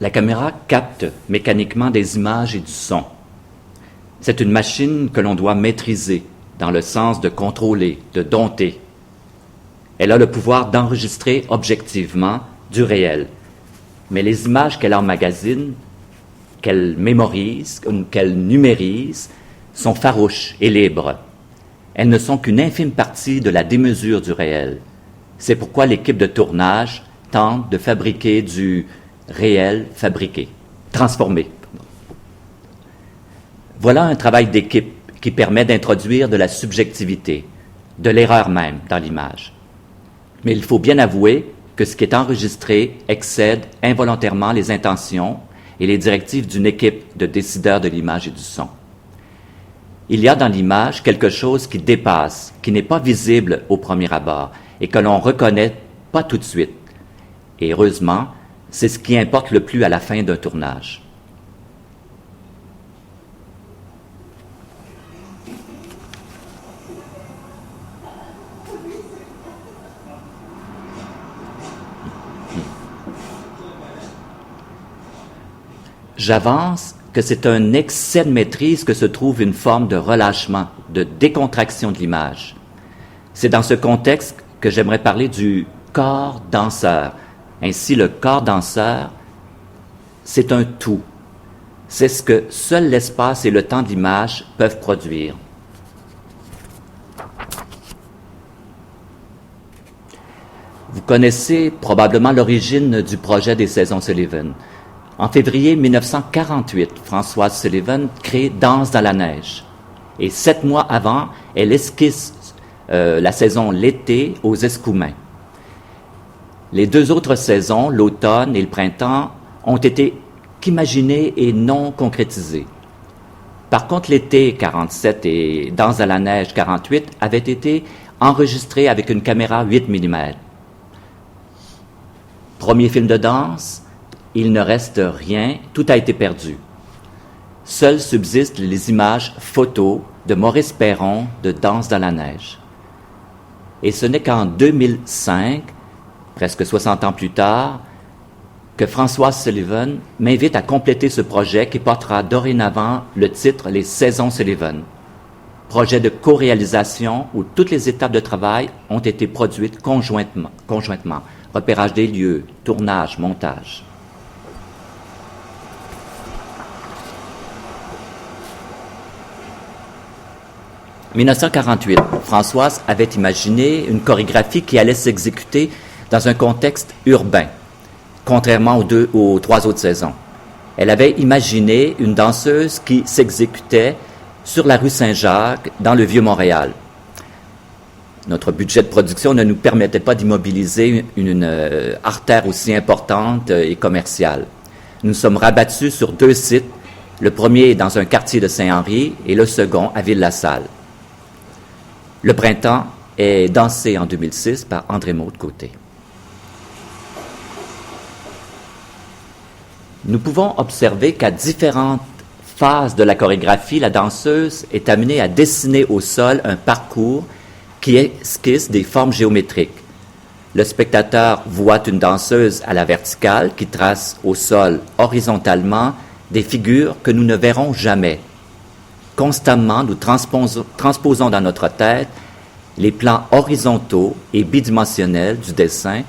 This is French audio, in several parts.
La caméra capte mécaniquement des images et du son. C'est une machine que l'on doit maîtriser, dans le sens de contrôler, de dompter. Elle a le pouvoir d'enregistrer objectivement du réel. Mais les images qu'elle emmagasine, qu'elle mémorise, qu'elle numérise, sont farouches et libres. Elles ne sont qu'une infime partie de la démesure du réel. C'est pourquoi l'équipe de tournage tente de fabriquer du réel fabriqué, transformé. Voilà un travail d'équipe qui permet d'introduire de la subjectivité, de l'erreur même dans l'image. Mais il faut bien avouer que ce qui est enregistré excède involontairement les intentions et les directives d'une équipe de décideurs de l'image et du son. Il y a dans l'image quelque chose qui dépasse, qui n'est pas visible au premier abord et que l'on reconnaît pas tout de suite. Et heureusement, c'est ce qui importe le plus à la fin d'un tournage. J'avance que c'est un excès de maîtrise que se trouve une forme de relâchement, de décontraction de l'image. C'est dans ce contexte que j'aimerais parler du corps danseur. Ainsi, le corps danseur, c'est un tout. C'est ce que seul l'espace et le temps de l'image peuvent produire. Vous connaissez probablement l'origine du projet des Saisons Sullivan. En février 1948, Françoise Sullivan crée Danse dans la neige. Et 7 mois avant, elle esquisse la saison l'été aux Escoumins. Les 2 autres saisons, l'automne et le printemps, ont été qu'imaginées et non concrétisées. Par contre, l'été 47 et Danse dans la neige 48 avaient été enregistrés avec une caméra 8 mm. Premier film de danse, il ne reste rien, tout a été perdu. Seules subsistent les images photos de Maurice Perron de Danse dans la neige. Et ce n'est qu'en 2005, presque 60 ans plus tard, que Françoise Sullivan m'invite à compléter ce projet qui portera dorénavant le titre Les Saisons Sullivan. Projet de co-réalisation où toutes les étapes de travail ont été produites conjointement. Repérage des lieux, tournage, montage. En 1948, Françoise avait imaginé une chorégraphie qui allait s'exécuter dans un contexte urbain, contrairement aux 3 autres saisons. Elle avait imaginé une danseuse qui s'exécutait sur la rue Saint-Jacques, dans le Vieux-Montréal. Notre budget de production ne nous permettait pas d'immobiliser une artère aussi importante et commerciale. Nous nous sommes rabattus sur 2 sites, le premier dans un quartier de Saint-Henri et le second à Ville-la-Salle. Le printemps est dansé en 2006 par André-Maude Côté. Nous pouvons observer qu'à différentes phases de la chorégraphie, la danseuse est amenée à dessiner au sol un parcours qui esquisse des formes géométriques. Le spectateur voit une danseuse à la verticale qui trace au sol horizontalement des figures que nous ne verrons jamais. Constamment, nous transposons dans notre tête les plans horizontaux et bidimensionnels du dessin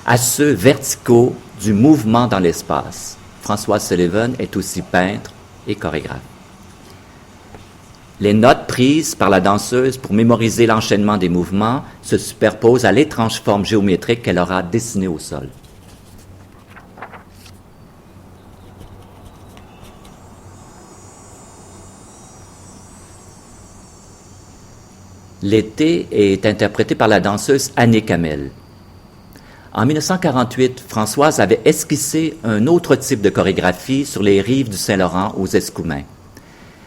à ceux verticaux du mouvement dans l'espace. Françoise Sullivan est aussi peintre et chorégraphe. Les notes prises par la danseuse pour mémoriser l'enchaînement des mouvements se superposent à l'étrange forme géométrique qu'elle aura dessinée au sol. L'été est interprété par la danseuse Annick Hamel. En 1948, Françoise avait esquissé un autre type de chorégraphie sur les rives du Saint-Laurent aux Escoumins.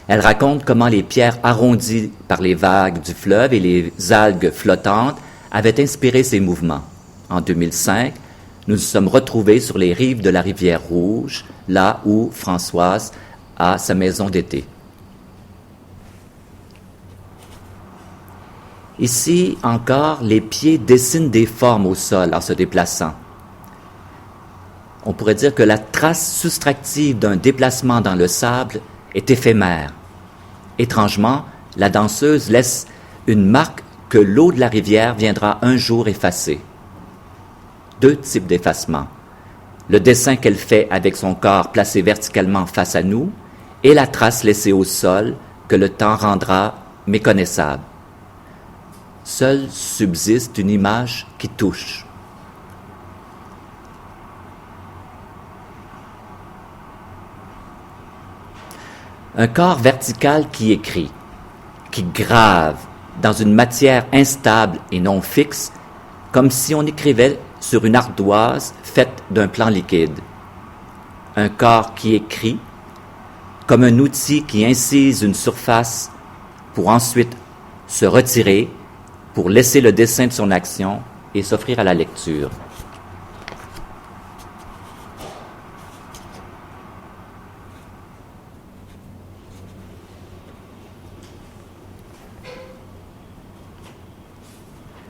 Elle raconte comment les pierres arrondies par les vagues du fleuve et les algues flottantes avaient inspiré ces mouvements. En 2005, nous nous sommes retrouvés sur les rives de la rivière Rouge, là où Françoise a sa maison d'été. Ici encore, les pieds dessinent des formes au sol en se déplaçant. on pourrait dire que la trace soustractive d'un déplacement dans le sable est éphémère. Étrangement, la danseuse laisse une marque que l'eau de la rivière viendra un jour effacer. Deux types d'effacement. Le dessin qu'elle fait avec son corps placé verticalement face à nous et la trace laissée au sol que le temps rendra méconnaissable. Seule subsiste une image qui touche. Un corps vertical qui écrit, qui grave dans une matière instable et non fixe, comme si on écrivait sur une ardoise faite d'un plan liquide. Un corps qui écrit, comme un outil qui incise une surface pour ensuite se retirer, pour laisser le dessin de son action et s'offrir à la lecture.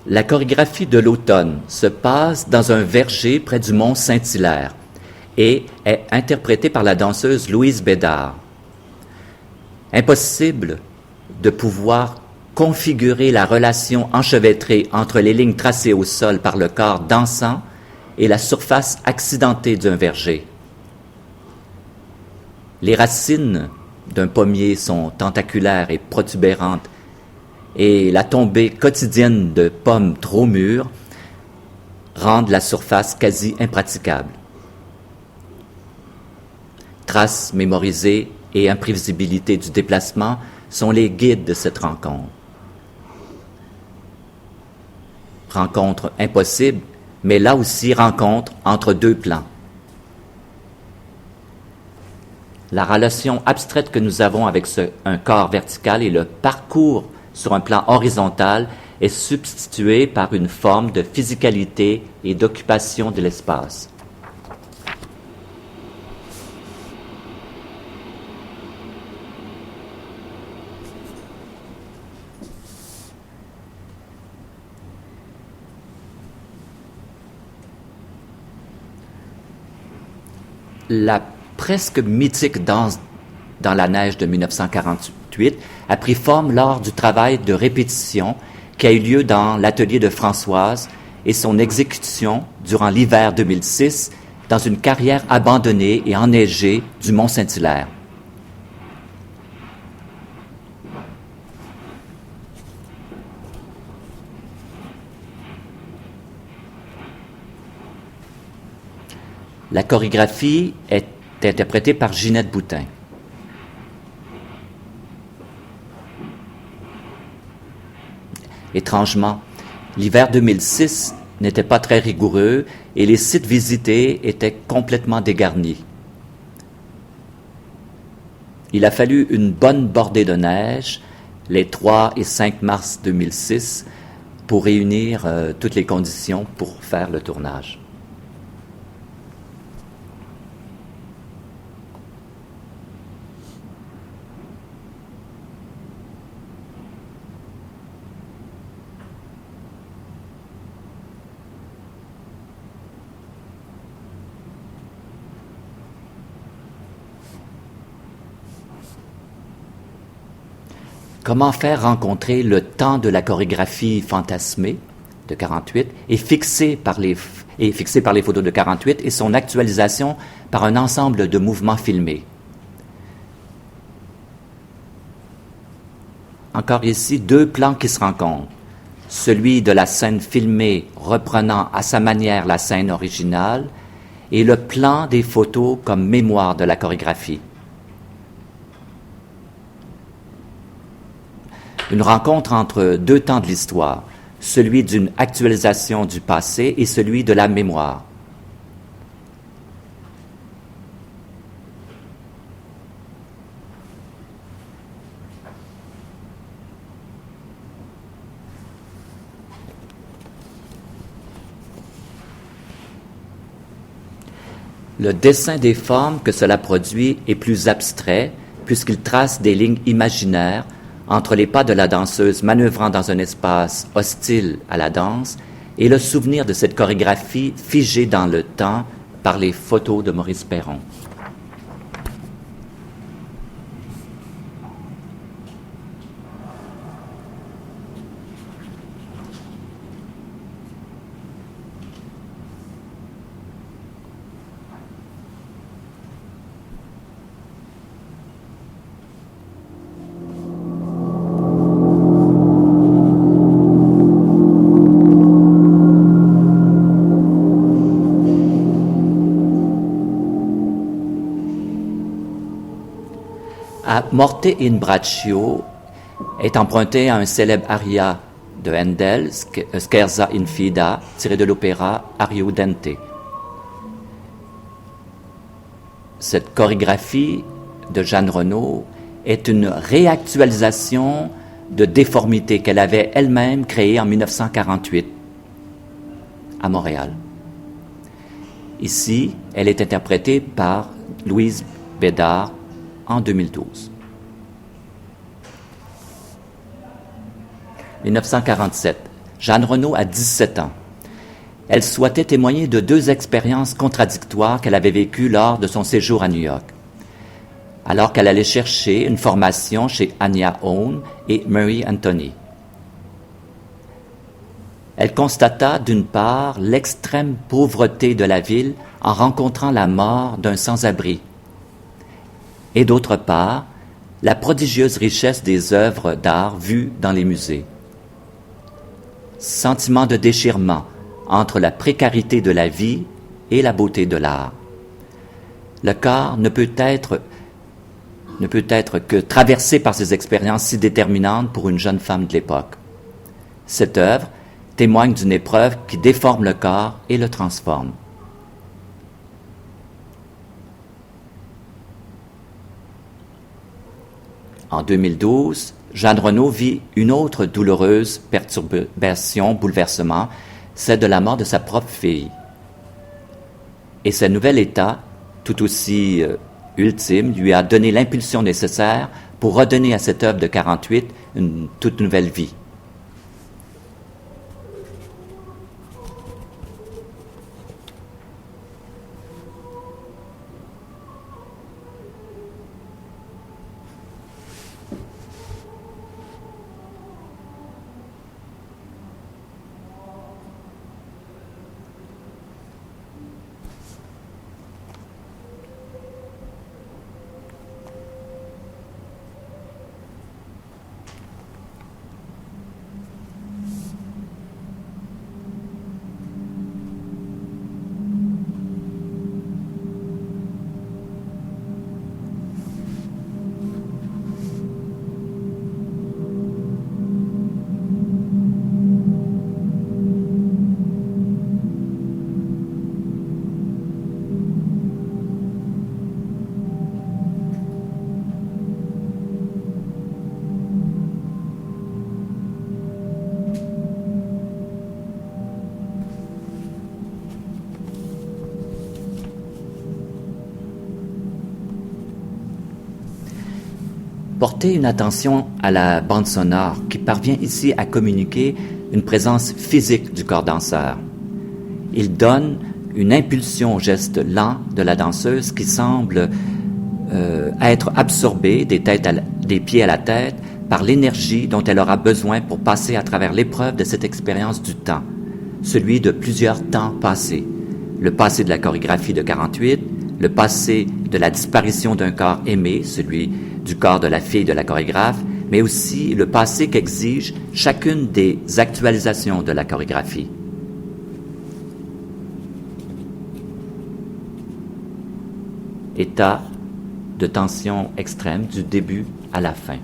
La chorégraphie de l'automne se passe dans un verger près du mont Saint-Hilaire et est interprétée par la danseuse Louise Bédard. Impossible de pouvoir configurer la relation enchevêtrée entre les lignes tracées au sol par le corps dansant et la surface accidentée d'un verger. Les racines d'un pommier sont tentaculaires et protubérantes, et la tombée quotidienne de pommes trop mûres rendent la surface quasi impraticable. Traces mémorisées et imprévisibilité du déplacement sont les guides de cette rencontre. Rencontre impossible, mais là aussi rencontre entre deux plans. La relation abstraite que nous avons avec un corps vertical et le parcours sur un plan horizontal est substituée par une forme de physicalité et d'occupation de l'espace. La presque mythique danse dans la neige de 1948 a pris forme lors du travail de répétition qui a eu lieu dans l'atelier de Françoise et son exécution durant l'hiver 2006 dans une carrière abandonnée et enneigée du mont Saint-Hilaire. La chorégraphie est interprétée par Ginette Boutin. Étrangement, l'hiver 2006 n'était pas très rigoureux et les sites visités étaient complètement dégarnis. Il a fallu une bonne bordée de neige, les 3 et 5 mars 2006, pour réunir toutes les conditions pour faire le tournage. Comment faire rencontrer le temps de la chorégraphie fantasmée de 48 et fixé par les photos de 48 et son actualisation par un ensemble de mouvements filmés. Encore ici, deux plans qui se rencontrent. Celui de la scène filmée reprenant à sa manière la scène originale et le plan des photos comme mémoire de la chorégraphie. Une rencontre entre deux temps de l'histoire, celui d'une actualisation du passé et celui de la mémoire. Le dessin des formes que cela produit est plus abstrait puisqu'il trace des lignes imaginaires entre les pas de la danseuse manœuvrant dans un espace hostile à la danse et le souvenir de cette chorégraphie figée dans le temps par les photos de Maurice Perron. Morte in Braccio est emprunté à un célèbre aria de Handel, Scherza in Fida, tiré de l'opéra Ariodante. Cette chorégraphie de Jeanne Renaud est une réactualisation de déformité qu'elle avait elle-même créée en 1948 à Montréal. Ici, elle est interprétée par Louise Bédard en 2012. 1947. Jeanne Renaud a 17 ans. Elle souhaitait témoigner de deux expériences contradictoires qu'elle avait vécues lors de son séjour à New York, alors qu'elle allait chercher une formation chez Anya Owen et Murray Anthony. Elle constata d'une part l'extrême pauvreté de la ville en rencontrant la mort d'un sans-abri, et d'autre part la prodigieuse richesse des œuvres d'art vues dans les musées. Sentiment de déchirement entre la précarité de la vie et la beauté de l'art. Le corps ne peut être que traversé par ces expériences si déterminantes pour une jeune femme de l'époque. Cette œuvre témoigne d'une épreuve qui déforme le corps et le transforme. En 2012, Jeanne Renaud vit une autre douloureuse perturbation, bouleversement, celle de la mort de sa propre fille. Et ce nouvel état, tout aussi ultime, lui a donné l'impulsion nécessaire pour redonner à cette œuvre de 48 une toute nouvelle vie. Portez une attention à la bande sonore qui parvient ici à communiquer une présence physique du corps danseur. Il donne une impulsion au geste lent de la danseuse qui semble être absorbée des pieds à la tête par l'énergie dont elle aura besoin pour passer à travers l'épreuve de cette expérience du temps, celui de plusieurs temps passés. Le passé de la chorégraphie de 48, le passé de la disparition d'un corps aimé, celui du corps de la fille de la chorégraphe, mais aussi le passé qu'exige chacune des actualisations de la chorégraphie. État de tension extrême du début à la fin.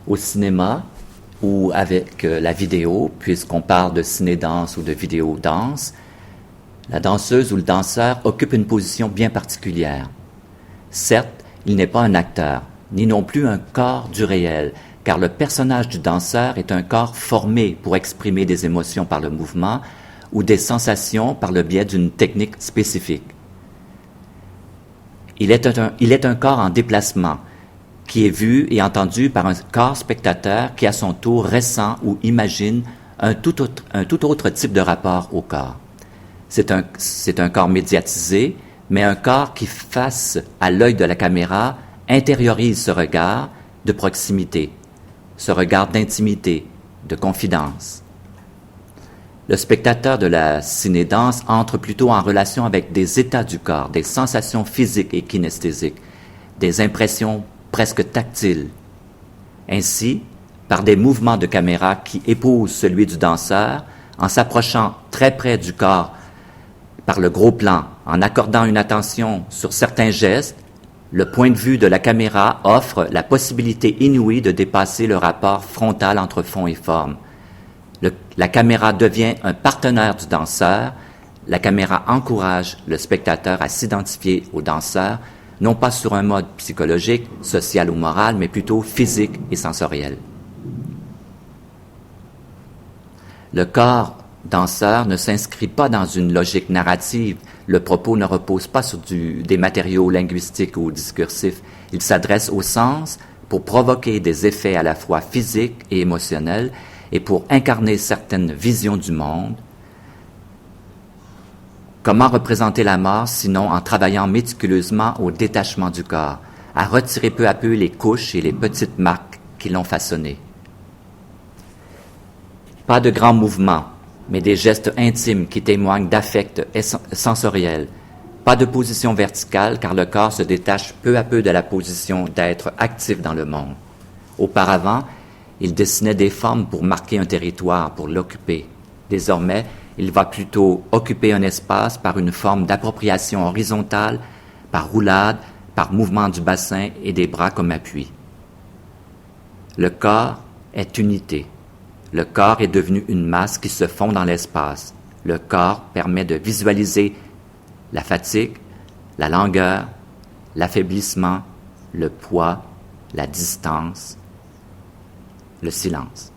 Au cinéma ou avec la vidéo, puisqu'on parle de ciné-danse ou de vidéo-danse, la danseuse ou le danseur occupe une position bien particulière. Certes, il n'est pas un acteur, ni non plus un corps du réel, car le personnage du danseur est un corps formé pour exprimer des émotions par le mouvement, ou des sensations par le biais d'une technique spécifique. Il est un corps en déplacement qui est vu et entendu par un corps spectateur qui à son tour ressent ou imagine un tout autre type de rapport au corps. C'est un corps médiatisé, mais un corps qui, face à l'œil de la caméra, intériorise ce regard de proximité, ce regard d'intimité, de confidence. Le spectateur de la cinédanse entre plutôt en relation avec des états du corps, des sensations physiques et kinesthésiques, des impressions presque tactiles. Ainsi, par des mouvements de caméra qui épousent celui du danseur, en s'approchant très près du corps par le gros plan, en accordant une attention sur certains gestes, le point de vue de la caméra offre la possibilité inouïe de dépasser le rapport frontal entre fond et forme. La caméra devient un partenaire du danseur. La caméra encourage le spectateur à s'identifier au danseur, non pas sur un mode psychologique, social ou moral, mais plutôt physique et sensoriel. Le corps danseur ne s'inscrit pas dans une logique narrative. Le propos ne repose pas sur des matériaux linguistiques ou discursifs. Il s'adresse au sens pour provoquer des effets à la fois physiques et émotionnels et pour incarner certaines visions du monde. Comment représenter la mort sinon en travaillant méticuleusement au détachement du corps, à retirer peu à peu les couches et les petites marques qui l'ont façonné. Pas de grands mouvements, mais des gestes intimes qui témoignent d'affect sensoriel. Pas de position verticale, car le corps se détache peu à peu de la position d'être actif dans le monde. Auparavant, il dessinait des formes pour marquer un territoire, pour l'occuper. Désormais, il va plutôt occuper un espace par une forme d'appropriation horizontale, par roulade, par mouvement du bassin et des bras comme appui. Le corps est unité. Le corps est devenu une masse qui se fond dans l'espace. Le corps permet de visualiser la fatigue, la langueur, l'affaiblissement, le poids, la distance, le silence.